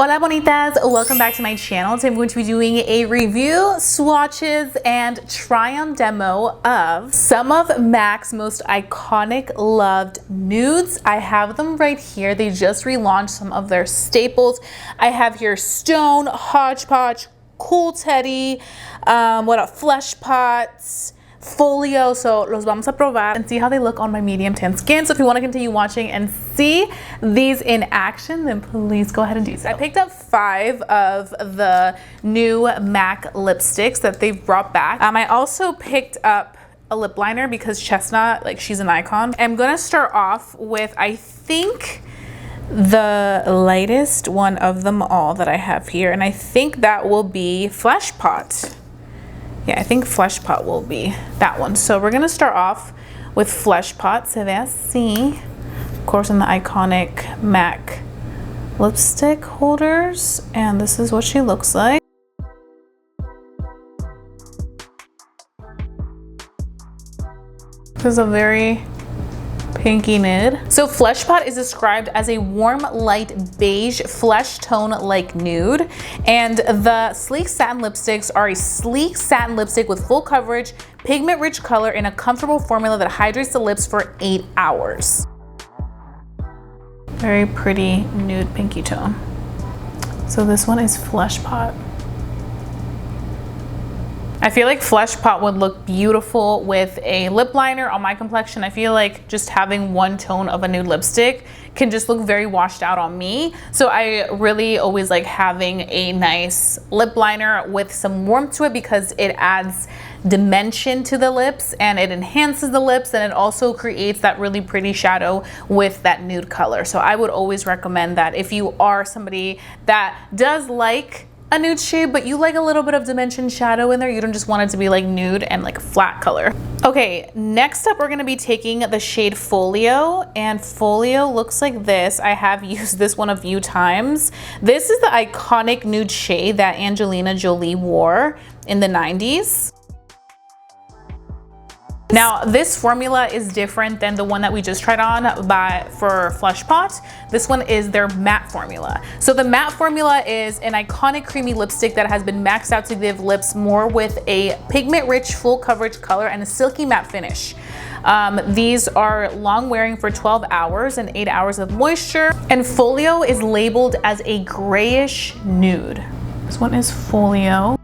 Hola bonitas, welcome back to my channel. Today I'm going to be doing a review, swatches, and try-on demo of some of MAC's most iconic loved nudes. I have them right here. They just relaunched some of their staples. I have here Stone, Hodge Podge, Cool Teddy, Fleshpot, Folio. So los vamos a probar and see how they look on my medium tan skin. So if you want to continue watching and see these in action, then please go ahead and do so. I picked up 5 of the new MAC lipsticks that they've brought back. I also picked up a lip liner because Chestnut, like, she's an icon. I'm gonna start off with, I think, the lightest one of them all that I have here, and I think that will be Fleshpot. Yeah, I think Fleshpot will be that one. So we're gonna start off with Fleshpot. Se ve así. Of course, in the iconic MAC lipstick holders. And this is what she looks like. This is a very pinky nude. So Fleshpot is described as a warm, light beige flesh tone like nude, and the sleek satin lipsticks are a sleek satin lipstick with full coverage, pigment rich color, in a comfortable formula that hydrates the lips for 8 hours. Very pretty nude pinky tone. So this one is Fleshpot. I feel like Fleshpot would look beautiful with a lip liner. On my complexion, I feel like just having one tone of a nude lipstick can just look very washed out on me. So I really always like having a nice lip liner with some warmth to it because it adds dimension to the lips and it enhances the lips, and it also creates that really pretty shadow with that nude color. So I would always recommend that if you are somebody that does like a nude shade, but you like a little bit of dimension shadow in there. You don't just want it to be like nude and like a flat color. Okay, next up we're gonna be taking the shade Folio, and Folio looks like this. I have used this one a few times. This is the iconic nude shade that Angelina Jolie wore in the 90s. Now, this formula is different than the one that we just tried on for Fleshpot. This one is their matte formula. So the matte formula is an iconic creamy lipstick that has been maxed out to give lips more with a pigment-rich, full coverage color and a silky matte finish. These are long wearing for 12 hours and 8 hours of moisture. And Folio is labeled as a grayish nude. This one is Folio.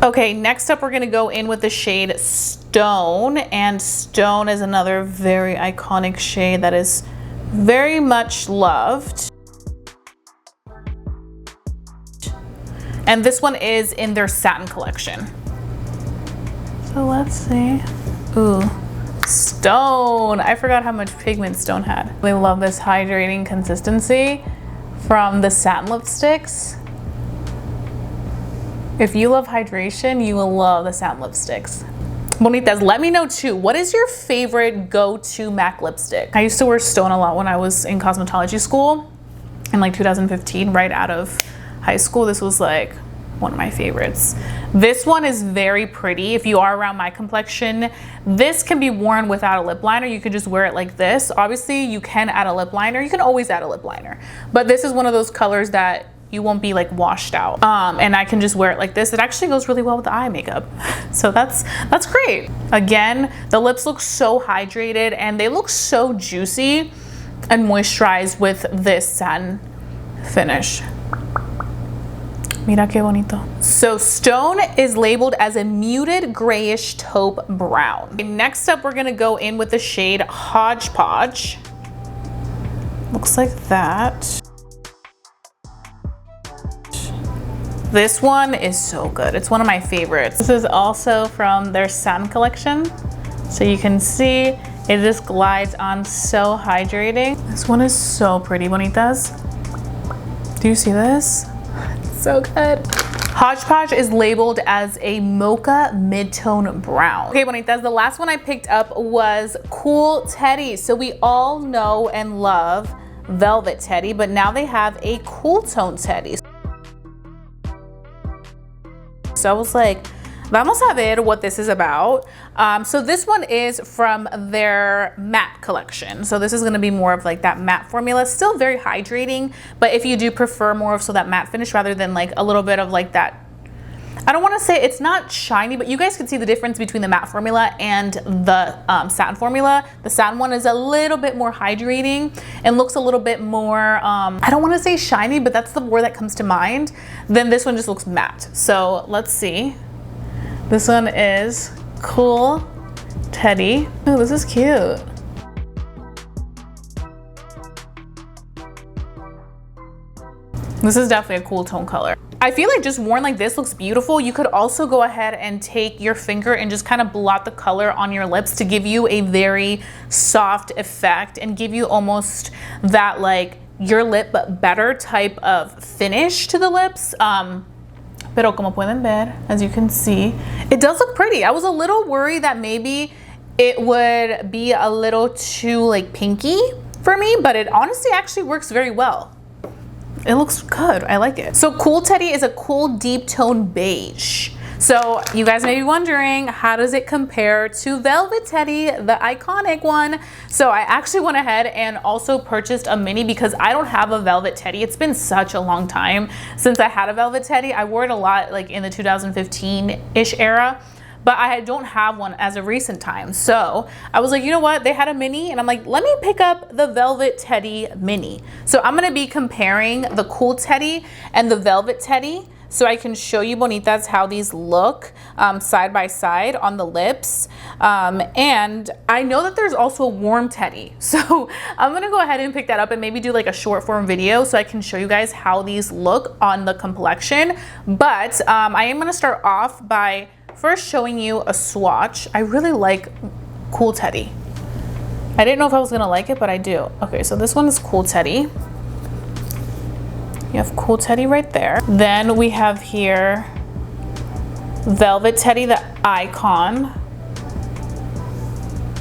Okay, next up we're gonna go in with the shade Stone, and Stone is another very iconic shade that is very much loved. And this one is in their satin collection. So let's see. Ooh, Stone. I forgot how much pigment Stone had. I love this hydrating consistency from the satin lipsticks. If you love hydration, you will love the satin lipsticks. Bonitas, let me know too, what is your favorite go-to MAC lipstick? I used to wear Stone a lot when I was in cosmetology school in like 2015, right out of high school. This was like one of my favorites. This one is very pretty. If you are around my complexion, this can be worn without a lip liner. You could just wear it like this. Obviously, you can add a lip liner. You can always add a lip liner. But this is one of those colors that you won't be like washed out. And I can just wear it like this. It actually goes really well with the eye makeup. So that's great. Again, the lips look so hydrated and they look so juicy and moisturized with this satin finish. Mira qué bonito. So Stone is labeled as a muted grayish taupe brown. Okay, next up, we're gonna go in with the shade Hodge Podge. Looks like that. This one is so good. It's one of my favorites. This is also from their satin collection. So you can see it just glides on so hydrating. This one is so pretty, bonitas. Do you see this? It's so good. Hodge Podge is labeled as a mocha mid-tone brown. Okay, bonitas, the last one I picked up was Cool Teddy. So we all know and love Velvet Teddy, but now they have a cool tone Teddy. So I was like, Vamos a ver what this is about. So this one is from their matte collection. So this is gonna be more of like that matte formula, still very hydrating, but if you do prefer more of so that matte finish rather than like a little bit of like that, I don't wanna say it's not shiny, but you guys can see the difference between the matte formula and the satin formula. The satin one is a little bit more hydrating and looks a little bit more, I don't wanna say shiny, but that's the word that comes to mind. Then this one just looks matte. So let's see. This one is Cool Teddy. Oh, this is cute. This is definitely a cool tone color. I feel like just worn like this looks beautiful. You could also go ahead and take your finger and just kind of blot the color on your lips to give you a very soft effect and give you almost that like your lip but better type of finish to the lips. Pero como pueden ver, as you can see, it does look pretty. I was a little worried that maybe it would be a little too like pinky for me, but it honestly actually works very well. It looks good, I like it. So Cool Teddy is a cool deep tone beige. So you guys may be wondering, how does it compare to Velvet Teddy, the iconic one? So I actually went ahead and also purchased a mini because I don't have a Velvet Teddy. It's been such a long time since I had a Velvet Teddy. I wore it a lot like in the 2015-ish era, but I don't have one as of recent time. So I was like, you know what? They had a mini and I'm like, let me pick up the Velvet Teddy mini. So I'm gonna be comparing the Cool Teddy and the Velvet Teddy so I can show you bonitas how these look side by side on the lips. And I know that there's also a warm Teddy. So I'm gonna go ahead and pick that up and maybe do like a short form video so I can show you guys how these look on the complexion. But I am gonna start off by first showing you a swatch. I really like Cool Teddy. I didn't know if I was gonna like it, but I do. Okay, so this one is Cool Teddy. You have Cool Teddy right there. Then we have here Velvet Teddy, the icon.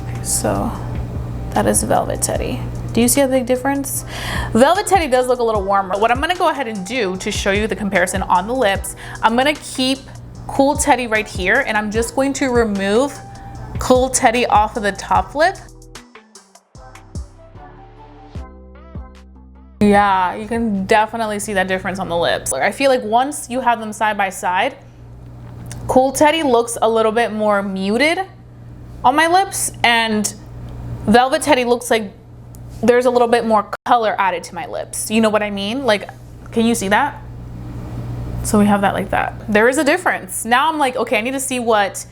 Okay, so that is Velvet Teddy. Do you see a big difference? Velvet Teddy does look a little warmer. What I'm gonna go ahead and do to show you the comparison on the lips, I'm gonna keep Cool Teddy right here and I'm just going to remove Cool Teddy off of the top lip. Yeah, you can definitely see that difference on the lips. I feel like once you have them side by side, Cool Teddy looks a little bit more muted on my lips and Velvet Teddy looks like there's a little bit more color added to my lips. You know what I mean? Like, can you see that? So we have that like that. There is a difference. Now I'm like, okay, I need to see what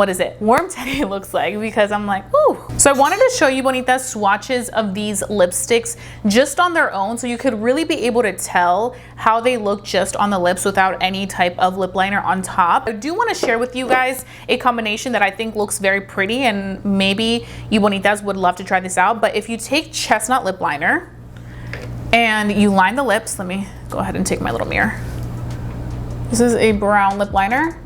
is it? Warm Teddy looks like because I'm like, ooh. So I wanted to show you bonitas swatches of these lipsticks just on their own so you could really be able to tell how they look just on the lips without any type of lip liner on top. I do want to share with you guys a combination that I think looks very pretty and maybe you bonitas would love to try this out. But if you take chestnut lip liner and you line the lips, let me go ahead and take my little mirror. This is a brown lip liner.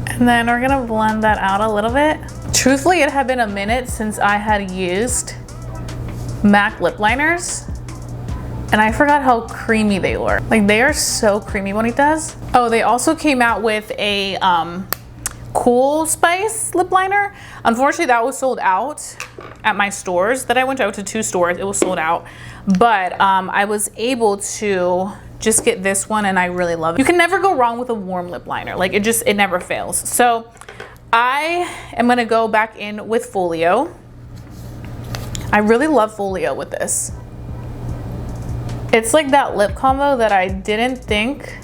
And then we're gonna blend that out a little bit. Truthfully, it had been a minute since I had used MAC lip liners and I forgot how creamy they were. Like they are so creamy, bonitas. Oh, they also came out with a Cool Spice lip liner. Unfortunately, that was sold out at my stores that I went out to 2 stores. It was sold out, but I was able to just get this one and I really love it. You can never go wrong with a warm lip liner. Like it never fails. So I am gonna go back in with Folio. I really love Folio with this. It's like that lip combo that I didn't think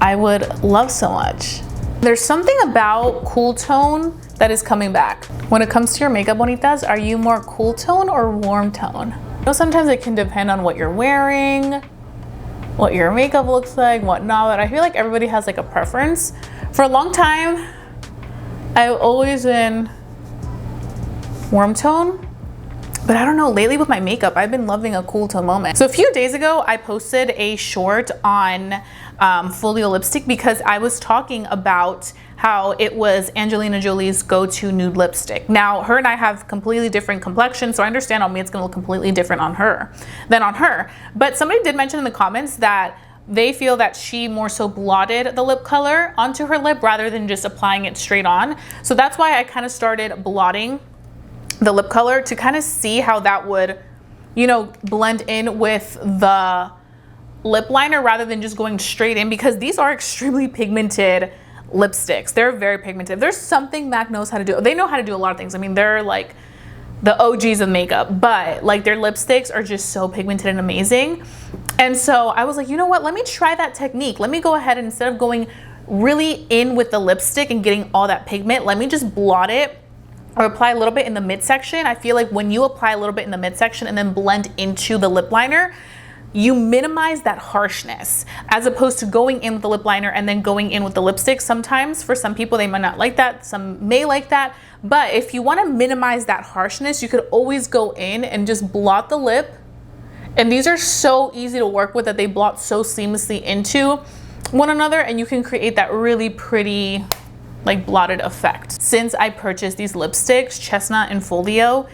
I would love so much. There's something about cool tone that is coming back. When it comes to your makeup, bonitas, are you more cool tone or warm tone? I know sometimes it can depend on what you're wearing, what your makeup looks like, whatnot, but I feel like everybody has like a preference. For a long time, I've always been warm tone, But I don't know, lately with my makeup, I've been loving a cool tone moment. So a few days ago, I posted a short on Folio lipstick because I was talking about how it was Angelina Jolie's go-to nude lipstick. Now, her and I have completely different complexions, so I understand on me it's gonna look completely different on her than on her. But somebody did mention in the comments that they feel that she more so blotted the lip color onto her lip rather than just applying it straight on. So that's why I kind of started blotting the lip color to kind of see how that would, you know, blend in with the lip liner rather than just going straight in, because these are extremely pigmented lipsticks. They're very pigmented. There's something MAC knows how to do. They know how to do a lot of things. I mean, they're like the OGs of makeup, but like their lipsticks are just so pigmented and amazing. And so I was like, you know what, let me try that technique. Let me go ahead and instead of going really in with the lipstick and getting all that pigment, let me just blot it or apply a little bit in the midsection. I feel like when you apply a little bit in the midsection and then blend into the lip liner, you minimize that harshness as opposed to going in with the lip liner and then going in with the lipstick. Sometimes for some people, they might not like that. Some may like that. But if you want to minimize that harshness, you could always go in and just blot the lip. And these are so easy to work with that they blot so seamlessly into one another, and you can create that really pretty like blotted effect. Since I purchased these lipsticks, Chestnut and Folio,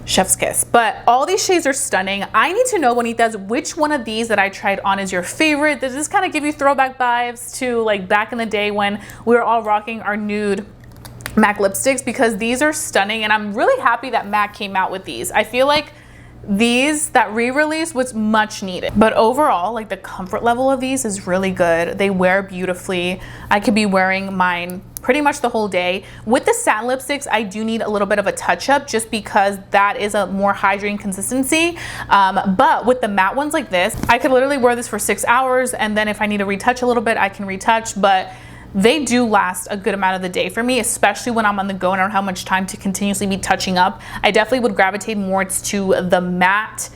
chef's kiss. But all these shades are stunning. I need to know, Bonitas, which one of these that I tried on is your favorite. Does this kind of give you throwback vibes to like back in the day when we were all rocking our nude MAC lipsticks? Because these are stunning, and I'm really happy that MAC came out with these. I feel like that re-release was much needed. But overall, like the comfort level of these is really good. They wear beautifully. I could be wearing mine pretty much the whole day. With the satin lipsticks, I do need a little bit of a touch up just because that is a more hydrating consistency. But with the matte ones like this, I could literally wear this for 6 hours, and then if I need to retouch a little bit, I can retouch. But they do last a good amount of the day for me, especially when I'm on the go and I don't have much time to continuously be touching up. I definitely would gravitate more to the matte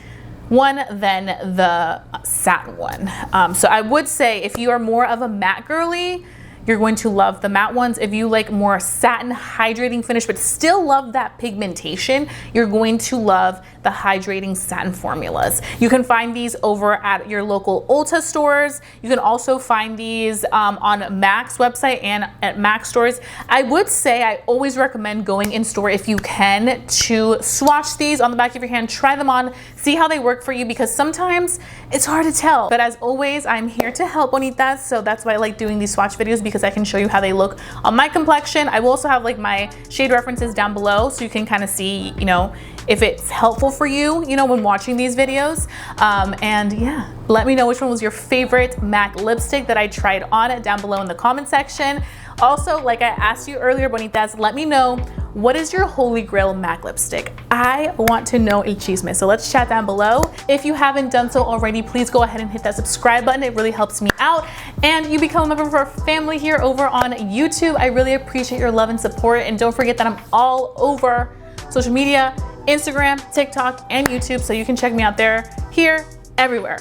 one than the satin one. So I would say if you are more of a matte girly, you're going to love the matte ones. If you like more satin hydrating finish but still love that pigmentation, you're going to love the hydrating satin formulas. You can find these over at your local Ulta stores. You can also find these on MAC's website and at MAC stores. I would say I always recommend going in store if you can to swatch these on the back of your hand, try them on, see how they work for you, because sometimes it's hard to tell. But as always, I'm here to help, Bonitas, so that's why I like doing these swatch videos, because I can show you how they look on my complexion. I will also have like my shade references down below so you can kind of see, you know, if it's helpful for you, you know, when watching these videos. And yeah, let me know which one was your favorite MAC lipstick that I tried on it down below in the comment section. Also, like I asked you earlier, Bonitas, let me know, what is your holy grail MAC lipstick? I want to know el chisme, so let's chat down below. If you haven't done so already, please go ahead and hit that subscribe button. It really helps me out. And you become a member of our family here over on YouTube. I really appreciate your love and support. And don't forget that I'm all over social media, Instagram, TikTok, and YouTube, so you can check me out there, here, everywhere.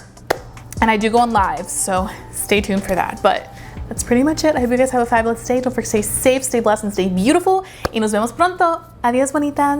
And I do go on live, so stay tuned for that. But that's pretty much it. I hope you guys have a fabulous day. Don't forget to stay safe, stay blessed, and stay beautiful. Y nos vemos pronto. Adiós, bonitas.